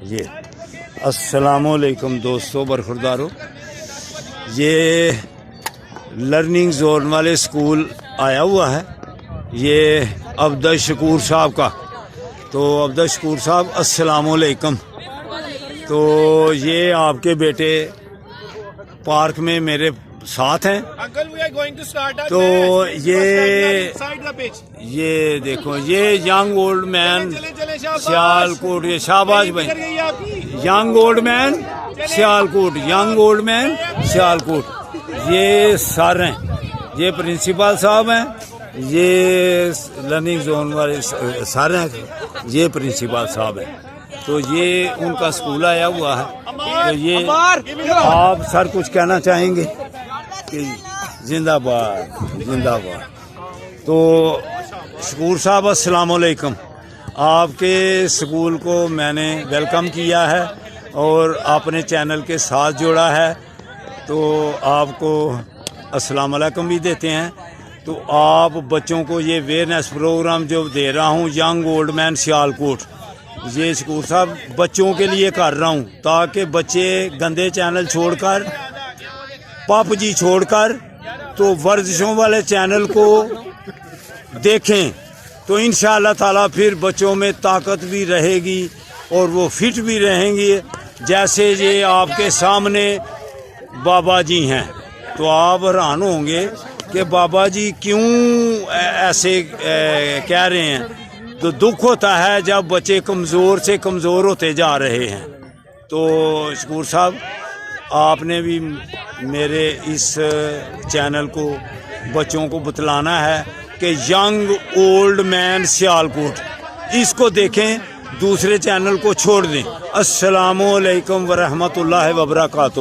یہ السلام علیکم دوستو برخوردارو، یہ لرننگ زون والے اسکول آیا ہوا ہے، یہ عبدل شکور صاحب کا۔ تو عبدل شکور صاحب السلام علیکم۔ تو یہ آپ کے بیٹے پارک میں میرے ساتھ ہیں۔ تو یہ دیکھو، یہ ینگ اولڈ مین سیال کوٹ، یہ شہباز بھائی، ینگ اولڈ مین سیال کوٹ، ینگ اولڈ مین سیال کوٹ، یہ سر ہیں، یہ پرنسپل صاحب ہیں، یہ لرننگ زون والے سر ہیں، یہ پرنسپل صاحب ہیں۔ تو یہ ان کا اسکول آیا ہوا ہے۔ تو یہ آپ سر کچھ کہنا چاہیں گے کہ زندہ باد زندہ باد۔ تو شکور صاحب السلام علیکم، آپ کے اسکول کو میں نے ویلکم کیا ہے اور اپنے چینل کے ساتھ جوڑا ہے، تو آپ کو السلام علیکم بھی دیتے ہیں۔ تو آپ بچوں کو یہ اویئرنیس پروگرام جو دے رہا ہوں ینگ اولڈ مین سیال کوٹ، یہ شکور صاحب بچوں کے لیے کر رہا ہوں، تاکہ بچے گندے چینل چھوڑ کر، پاپ جی چھوڑ کر، تو ورزشوں والے چینل کو دیکھیں، تو انشاءاللہ تعالیٰ پھر بچوں میں طاقت بھی رہے گی اور وہ فٹ بھی رہیں گی۔ جیسے یہ آپ کے سامنے بابا جی ہیں، تو آپ حیران ہوں گے کہ بابا جی کیوں ایسے کہہ رہے ہیں۔ تو دکھ ہوتا ہے جب بچے کمزور سے کمزور ہوتے جا رہے ہیں۔ تو شکور صاحب، آپ نے بھی میرے اس چینل کو بچوں کو بتلانا ہے کہ ینگ اولڈ مین سیال کوٹ، اس کو دیکھیں، دوسرے چینل کو چھوڑ دیں۔ السلام علیکم ورحمۃ اللہ وبرکاتہ۔